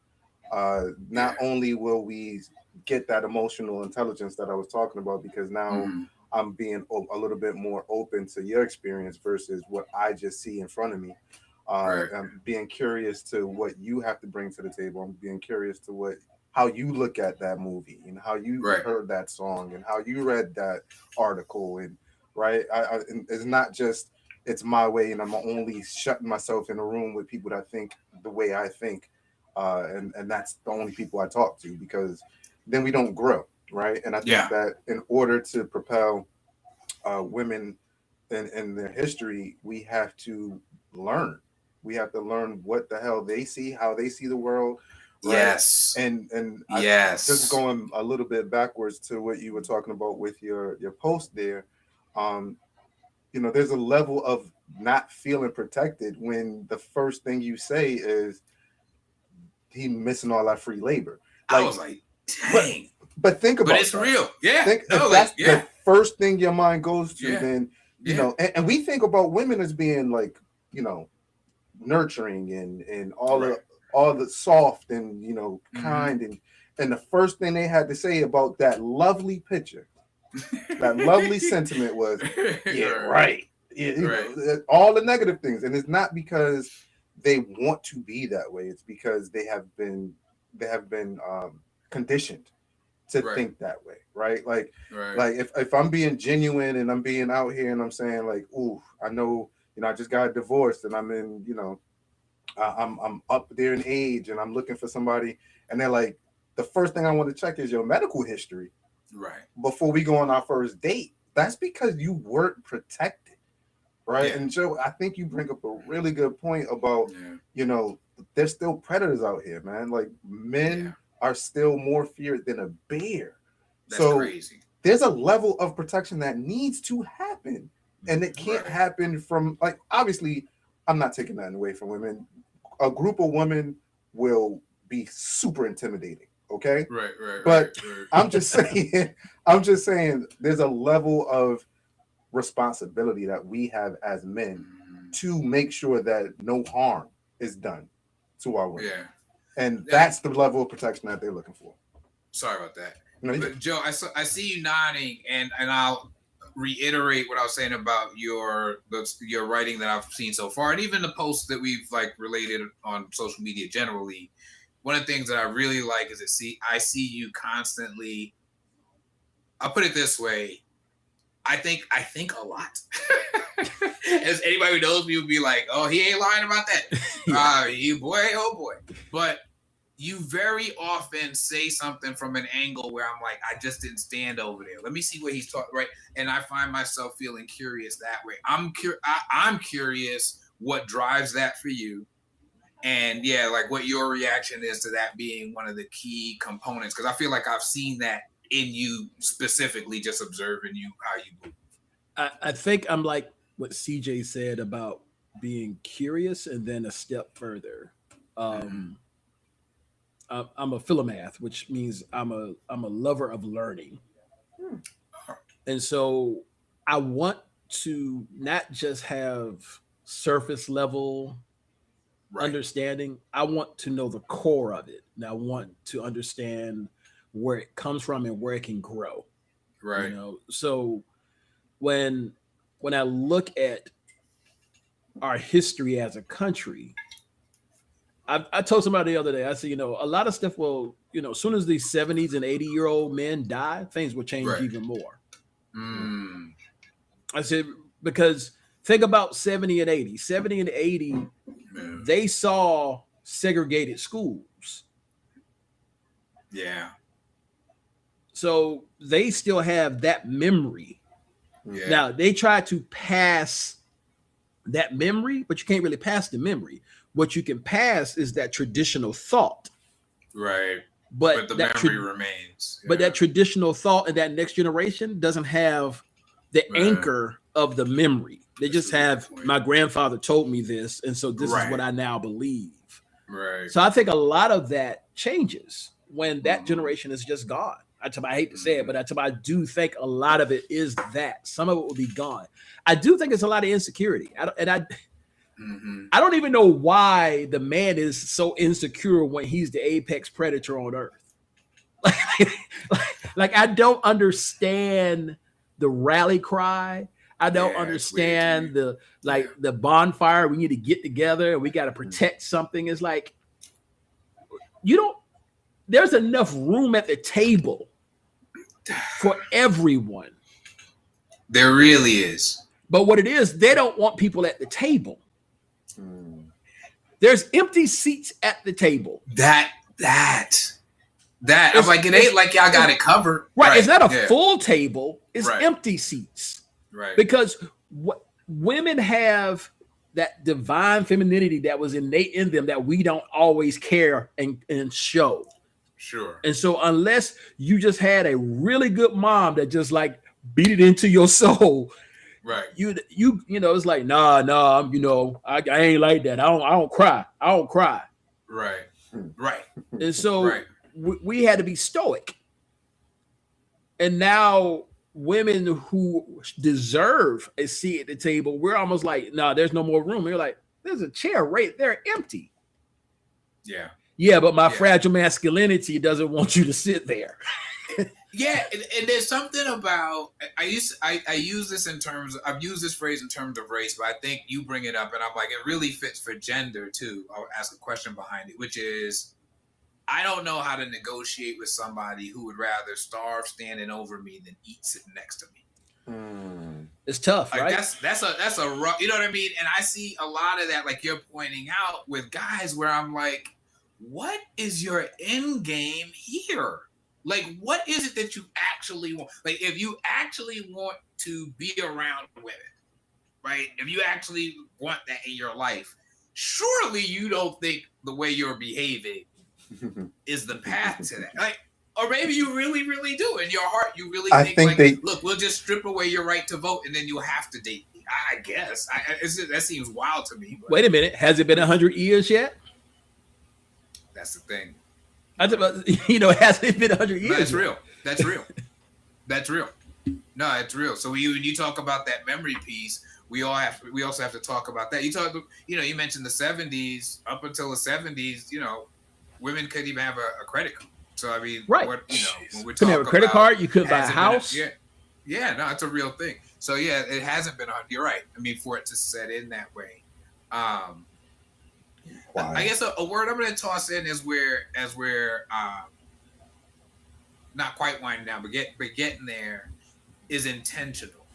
not only will we get that emotional intelligence that I was talking about, because now I'm being a little bit more open to your experience versus what I just see in front of me. I'm being curious to what you have to bring to the table. I'm being curious to how you look at that movie and how you heard that song and how you read that article. And and it's not just it's my way and I'm only shutting myself in a room with people that think the way I think. And that's the only people I talk to, because then we don't grow, right? And I think that in order to propel women in their history, we have to learn. We have to learn what the hell they see, how they see the world. Right? Yes. And just going a little bit backwards to what you were talking about with your post there, there's a level of not feeling protected when the first thing you say is he missing all our free labor. I was like, dang. But think about it. But it's real. Yeah. If that's the first thing your mind goes to, then, and we think about women as being like, nurturing and all the soft and, kind. And the first thing they had to say about that lovely picture, that lovely sentiment was, all the negative things. And it's not because they want to be that way. It's because they have been conditioned to think that way, right? Like if I'm being genuine and I'm being out here and I'm saying like, ooh, I know, I just got divorced and I'm in, I'm up there in age and I'm looking for somebody, and they're like, the first thing I want to check is your medical history, before we go on our first date. That's because you weren't protected. right? Yeah. And Joe, I think you bring up a really good point about, there's still predators out here, man. Like men are still more feared than a bear. That's crazy. There's a level of protection that needs to happen. And it can't happen from, like, obviously, I'm not taking that away from women. A group of women will be super intimidating. Okay. But I'm just saying there's a level of responsibility that we have as men to make sure that no harm is done to our women. Yeah. And that's the level of protection that they're looking for. Sorry about that. No, but Joe, I see you nodding, and I'll reiterate what I was saying about your writing that I've seen so far, and even the posts that we've like related on social media generally. One of the things that I really like is I see you constantly. I'll put it this way. I think a lot. As anybody who knows me would be like, oh, he ain't lying about that. You boy, oh boy. But you very often say something from an angle where I'm like, I just didn't stand over there. Let me see what he's talking, right? And I find myself feeling curious that way. I'm curious what drives that for you. And yeah, like what your reaction is to that being one of the key components. Because I feel like I've seen that in you specifically, just observing you, how you move. I think I'm like what CJ said about being curious and then a step further. I'm a philomath, which means I'm a lover of learning. And so I want to not just have surface level understanding. I want to know the core of it. And I want to understand where it comes from and where it can grow. Right. So when I look at our history as a country, I told somebody the other day, I said, a lot of stuff will, as soon as these 70s and 80-year-old men die, things will change even more. I said, because think about 70 and 80. 70 and 80, they saw segregated schools. Yeah. So they still have that memory. Yeah. Now, they try to pass that memory, but you can't really pass the memory. What you can pass is that traditional thought. Right. But the memory remains. Yeah. But that traditional thought and that next generation doesn't have the anchor of the memory. They just have, my grandfather told me this, and so this is what I now believe. Right. So I think a lot of that changes when that generation is just gone. I hate to say it, but I do think a lot of it is that. Some of it will be gone. I do think it's a lot of insecurity. I don't even know why the man is so insecure when he's the apex predator on Earth. Like I don't understand the rally cry. I don't understand the bonfire. We need to get together and we got to protect something. It's like, there's enough room at the table for everyone. There really is. But what it is, they don't want people at the table. There's empty seats at the table. That I'm like, it ain't like y'all got it covered. Right. It's not a full table. It's empty seats. Right. Because women have that divine femininity that was innate in them that we don't always care and show. Sure. And so unless you just had a really good mom that just like beat it into your soul, right? You it's like nah, I ain't like that. I don't cry. Right. And so we had to be stoic. And now women who deserve a seat at the table, we're almost like, nah, there's no more room. You're like, there's a chair right there empty. Yeah. Yeah, but my fragile masculinity doesn't want you to sit there. Yeah, and there's something about I've used this phrase in terms of race, but I think you bring it up, and I'm like, it really fits for gender too. I'll ask a question behind it, which is, I don't know how to negotiate with somebody who would rather starve standing over me than eat sitting next to me. It's tough, like, right? That's a rough, you know what I mean? And I see a lot of that, like you're pointing out with guys, where I'm like, what is your end game here? Like, what is it that you actually want? Like, if you actually want to be around women, right? If you actually want that in your life, surely you don't think the way you're behaving is the path to that. Like, or maybe you really, really do. In your heart, you really think look, we'll just strip away your right to vote and then you'll have to date me. I guess. That seems wild to me. But wait a minute. Has it been 100 years yet? That's the thing. Has it been 100 years? No, that's real. That's real. That's real. No, it's real. So when you talk about that memory piece, we also have to talk about that. You mentioned the 70s. Up until the 70s, women couldn't even have a credit card. So I mean, right? When we're couldn't have a credit card, you couldn't buy a house. Yeah, no, it's a real thing. So yeah, it hasn't been. You're right. I mean, for it to set in that way. I guess a word I'm going to toss in is as we're not quite winding down, but getting there is intentional.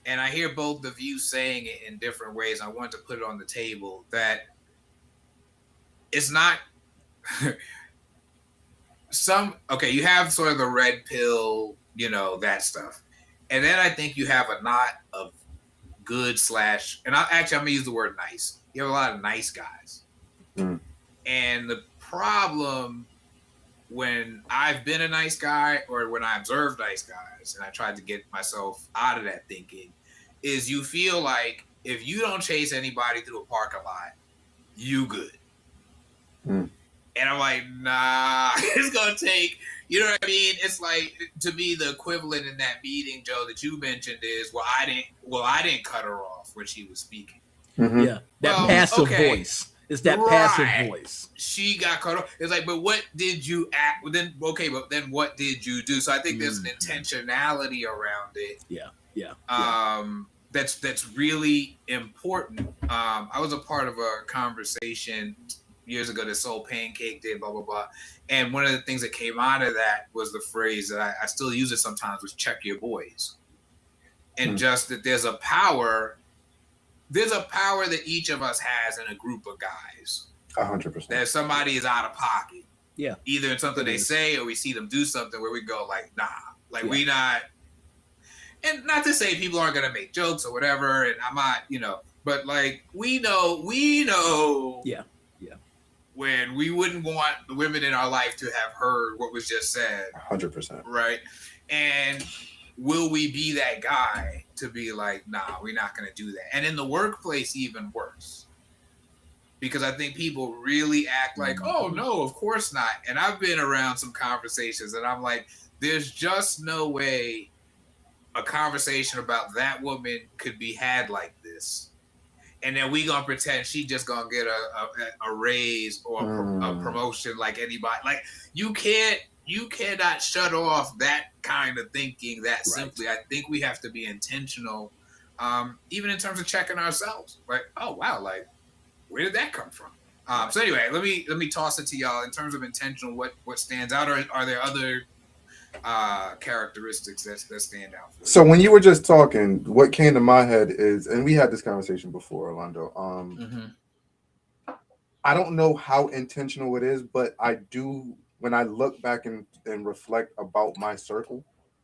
And I hear both of you saying it in different ways. I want to put it on the table that it's not you have sort of the red pill, that stuff. And then I think you have a lot of good / and I'm going to use the word nice. You have a lot of nice guys. Mm. And the problem when I've been a nice guy or when I observe nice guys and I tried to get myself out of that thinking is you feel like if you don't chase anybody through a parking lot, you good. Mm. And I'm like, nah, it's going to take, you know what I mean? It's like, to me, the equivalent in that meeting, Joe, that you mentioned is, I didn't cut her off when she was speaking. Mm-hmm. Yeah, that passive voice. It's that passive voice. She got cut off. It's like, but what did you act? But then what did you do? So I think there's an intentionality around it. Yeah. That's really important. I was a part of a conversation years ago that Soul Pancake did, blah, blah, blah. And one of the things that came out of that was the phrase that I still use it sometimes, was check your boys. And just that there's a power that each of us has in a group of guys. 100%. That if somebody is out of pocket, either in something they is. say or we see them do something where we go like, nah, like we not. And not to say people aren't gonna make jokes or whatever, and I'm not, but like we know. Yeah. When we wouldn't want the women in our life to have heard what was just said. 100%. Right. And will we be that guy to be like, nah, we're not going to do that? And in the workplace, even worse. Because I think people really act like, oh, no, of course not. And I've been around some conversations and I'm like, there's just no way a conversation about that woman could be had like this. And then we gonna pretend she just gonna get a raise or a promotion like anybody. Like you cannot shut off that kind of thinking that simply. I think we have to be intentional, even in terms of checking ourselves. Like, oh wow, like where did that come from? So anyway, let me toss it to y'all in terms of intentional. What stands out, or are there other characteristics that stand out for you? So when you were just talking, what came to my head is, and we had this conversation before, Orlando. I don't know how intentional it is, but I do. When I look back and reflect about my circle,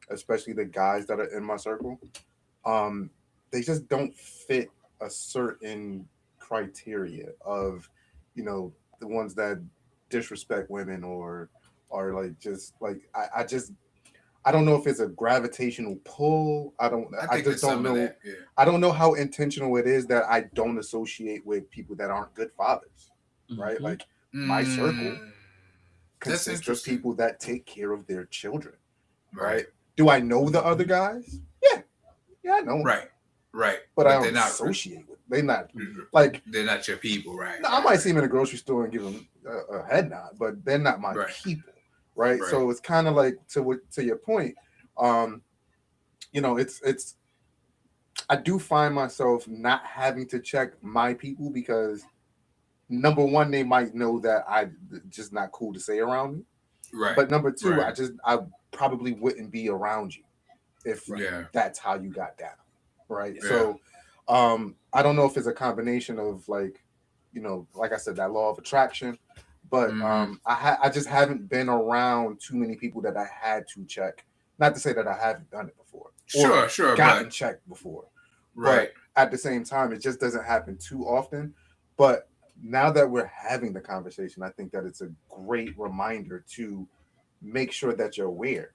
especially the guys that are in my circle, they just don't fit a certain criteria of, the ones that disrespect women or like just like I don't know if it's a gravitational pull. I just don't know. That, yeah. I don't know how intentional it is that I don't associate with people that aren't good fathers, right? Like my circle consists of people that take care of their children, right? Do I know the other guys? Yeah, I know. Right. But I don't associate with. They're not they're not your people, right? No, I might see them in a grocery store and give them a head nod, but they're not my people. Right. So it's kind of like to your point, it's I do find myself not having to check my people because number one, they might know that I just not cool to say around me. Right. But number two, I probably wouldn't be around you if that's how you got down. Right. Yeah. So I don't know if it's a combination of like I said, that law of attraction. But I just haven't been around too many people that I had to check. Not to say that I haven't done it before. Sure. Gotten checked before. Right. at the same time, it just doesn't happen too often. But now that we're having the conversation, I think that it's a great reminder to make sure that you're aware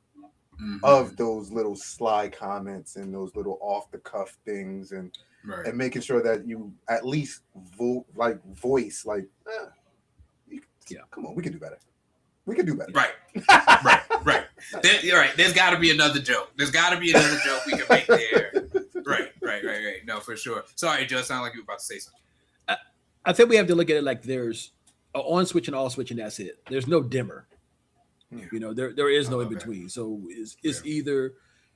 of those little sly comments and those little off the cuff things, and making sure that you at least voice come on, we can do better. We can do better. Right. You're right. There's got to be another joke. There's got to be another joke we can make there. Right. No, for sure. Sorry, Joe. Sound like you were about to say something. I think we have to look at it like there's an on switch and off switch, and that's it. There's no dimmer. Yeah. You know, there is no in between. That. So it's either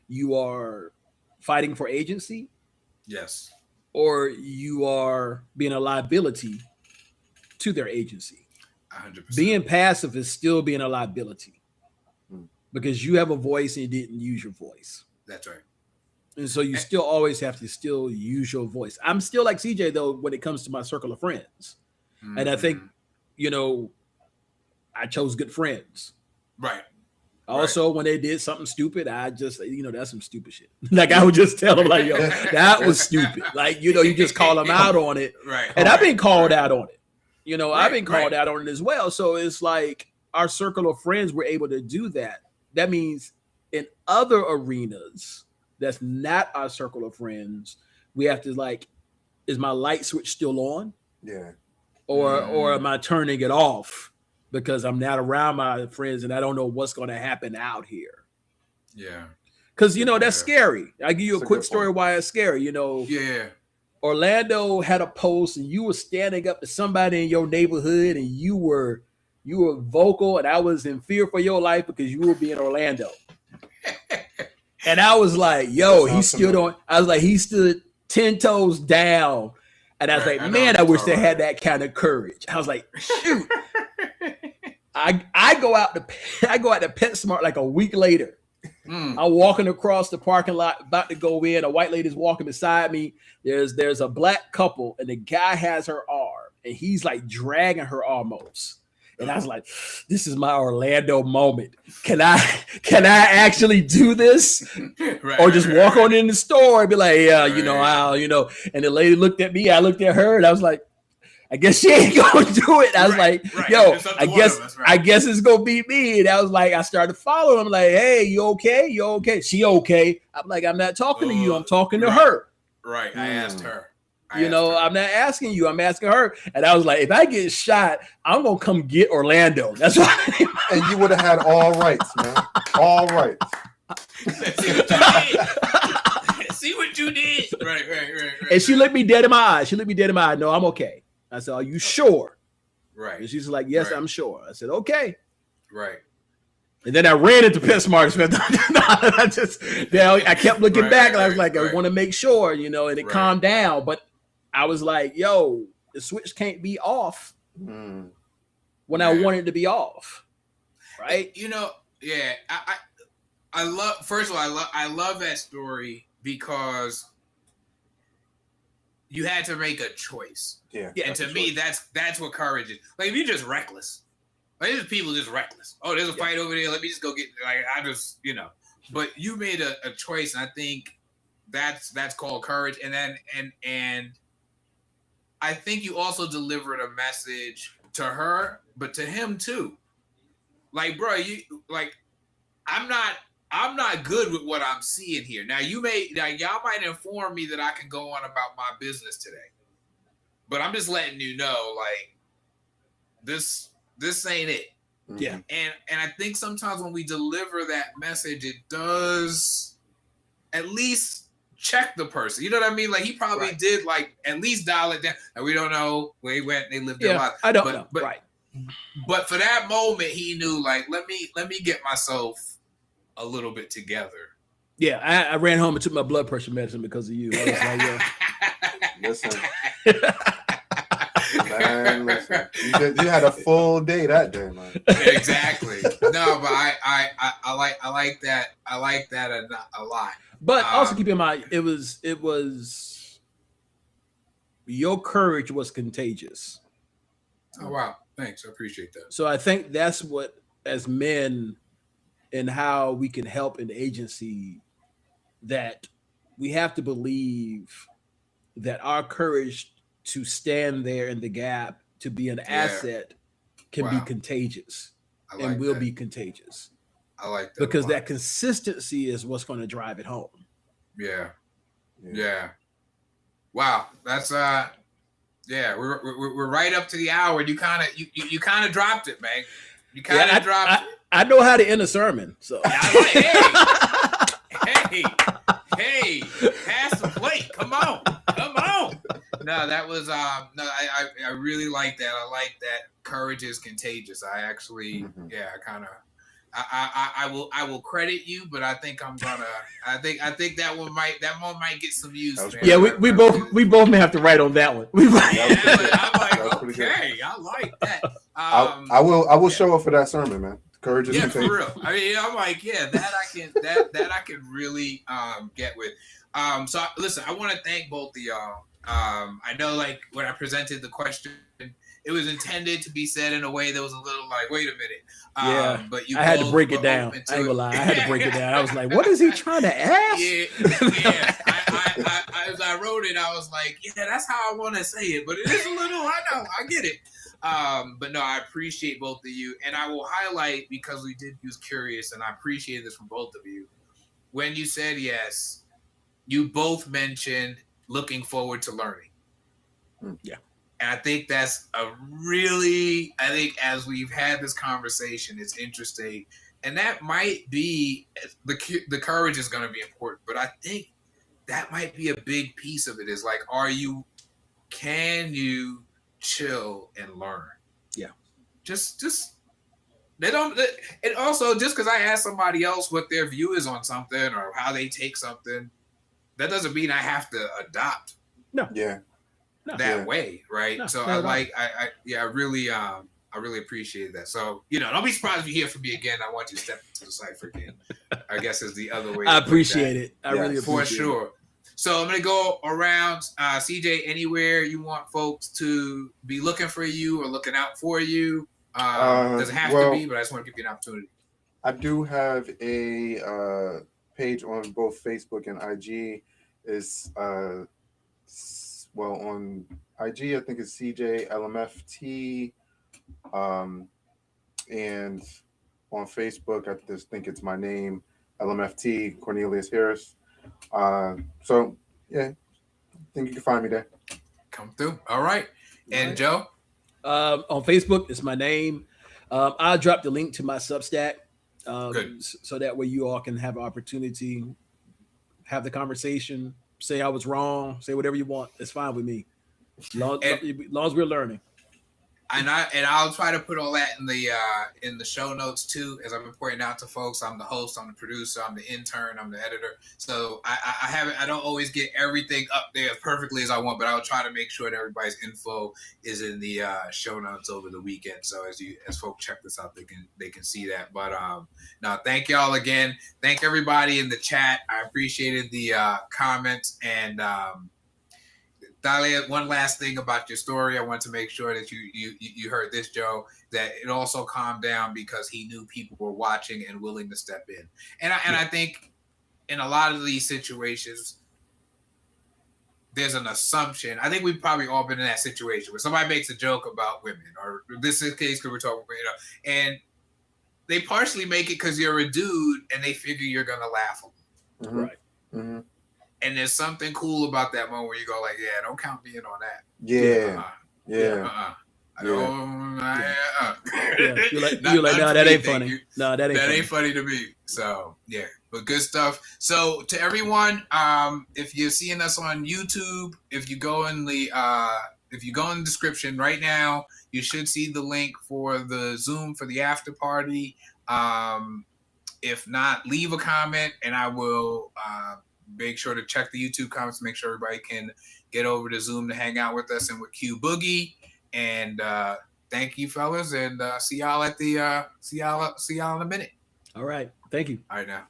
you are fighting for agency, yes, or you are being a liability to their agency. 100%. Being passive is still being a liability because you have a voice and you didn't use your voice. That's right. And so you still always have to still use your voice. I'm still like CJ though when it comes to my circle of friends, and I think I chose good friends. Right. Also, when they did something stupid, I just, that's some stupid shit. Like, I would just tell them, like, yo, that was stupid. Like, you just call them out on it. Right. And I've been called out on it. I've been called out on it as well. So it's like our circle of friends were able to do that. That means in other arenas that's not our circle of friends, we have to, like, is my light switch still on? Yeah. Or am I turning it off? Because I'm not around my friends and I don't know what's going to happen out here. Yeah. Because, that's scary. I'll give you a quick story why it's scary. Yeah. Orlando had a post and you were standing up to somebody in your neighborhood and you were vocal, and I was in fear for your life because you were being Orlando. And I was like, yo, he stood on, I was like, he stood 10 toes down. And I was like, man, I wish they had that kind of courage. I was like, shoot. I go out to PetSmart like a week later. I'm walking across the parking lot, about to go in. A white lady's walking beside me. There's a black couple, and the guy has her arm, and he's like dragging her almost. And I was like, this is my Orlando moment. Can I actually do this? Or just walk on in the store and be like, yeah, And the lady looked at me, I looked at her, and I was like, I guess she ain't gonna do it. I was like, yo, I guess it's gonna be me. And I was like, I started following. I'm like, hey, you okay? You okay? She okay? I'm like, I'm not talking to you. I'm talking to her. Right. I asked her. I'm not asking you. I'm asking her. And I was like, if I get shot, I'm gonna come get Orlando. That's why. And you would have had all rights, man. All rights. See what you did. Right. And she looked me dead in my eyes. No, I'm okay. I said, are you sure? Right. And she's like, yes, I'm sure. I said, okay. Right. And then I ran into PetSmart. I kept looking back, and I was like, I want to make sure, and it calmed down. But I was like, yo, the switch can't be off when I want it to be off. Right. I love, first of all, I love that story because you had to make a choice. Yeah. And to me, that's what courage is. Like, if you're just reckless, like, there's people just reckless. Oh, there's a fight over there. Let me just go get, but you made a choice. And I think that's called courage. And then, and I think you also delivered a message to her, but to him too. Like, bro, I'm not good with what I'm seeing here. Now, y'all might inform me that I can go on about my business today, but I'm just letting you know, like, this ain't it. Yeah. And I think sometimes when we deliver that message, it does at least check the person. You know what I mean? Like, he probably did, like, at least dial it down. And we don't know where he went. They lived their life. I don't know. But for that moment, he knew, like, let me get myself a little bit together. Yeah, I ran home and took my blood pressure medicine because of you. I was like, yeah. Listen. Man, listen. You had a full day that day, man. Exactly. No, but I like that. I like that a lot. But also keep in mind, it was your courage was contagious. Oh, wow. Thanks. I appreciate that. So I think that's what, as men, and how we can help an agency, that we have to believe that our courage to stand there in the gap to be an asset can be contagious and will be contagious. I like that because that consistency is what's going to drive it home. Yeah. Wow, that's we're right up to the hour. You kind of dropped it, man. You kind of dropped it. I know how to end a sermon, so hey, pass the plate. Come on. No, that was I really like that. I like that courage is contagious. I actually I will credit you, but I think I'm gonna. I think that one might get some use. Yeah, we both may have to write on that one. I'm like, okay, I like that. I will show up for that sermon, man. Courage is contagious. For real. I mean, I'm like, that I can really get with. So listen, I want to thank both of y'all. I know, like, when I presented the question, it was intended to be said in a way that was a little like, wait a minute. But I had to break it down. I ain't gonna lie. I had to break it down. I was like, what is he trying to ask? Yeah. I as I wrote it, I was like, that's how I want to say it. But it is a little, I know, I get it. But no, I appreciate both of you. And I will highlight, because we did use curious, and I appreciate this from both of you. When you said yes, you both mentioned looking forward to learning. Yeah. And I think that's as we've had this conversation, it's interesting. And that might be, the courage is going to be important, but I think that might be a big piece of it, is like, can you chill and learn? Yeah. Just and also, just because I ask somebody else what their view is on something or how they take something, that doesn't mean I have to adopt. No. Yeah. That way, right? No, so I really appreciate that. So, don't be surprised if you hear from me again. I want you to step into the Cipher again. I guess is the other way. I appreciate it. I really appreciate it. For sure. So I'm going to go around. CJ, anywhere you want folks to be looking for you or looking out for you. Doesn't have to be, but I just want to give you an opportunity. I do have a page on both Facebook and IG. Is on IG, I think it's CJ LMFT, and on Facebook, I just think it's my name, LMFT Cornelius Harris. So yeah, I think you can find me there. Come through. All right. And Joe? On Facebook, it's my name. I'll drop the link to my Substack, so that way you all can have an opportunity, have the conversation, say I was wrong, say whatever you want. It's fine with me, as long as we're learning. And I'll try to put all that in the show notes too, as I've been pointing out to folks. I'm the host, I'm the producer, I'm the intern, I'm the editor. So I don't always get everything up there as perfectly as I want, but I'll try to make sure that everybody's info is in the show notes over the weekend. So as folks check this out, they can see that. But now, thank y'all again. Thank everybody in the chat. I appreciated the comments. And Dahlia, one last thing about your story. I want to make sure that you heard this, Joe, that it also calmed down because he knew people were watching and willing to step in. And I think in a lot of these situations, there's an assumption. I think we've probably all been in that situation where somebody makes a joke about women, or this is the case because we're talking about, and they partially make it because you're a dude and they figure you're going to laugh at them. Mm-hmm. Right. Mm-hmm. And there's something cool about that moment where you go like, don't count me in on that. Yeah. You're like, no, that ain't funny. No, that ain't funny to me. So yeah, but good stuff. So to everyone, if you're seeing us on YouTube, if you go in the description right now, you should see the link for the Zoom for the after party. If not, leave a comment and I will make sure to check the YouTube comments, make sure everybody can get over to Zoom to hang out with us and with Q Boogie. And thank you, fellas, and see y'all in a minute. All right. Thank you. All right now.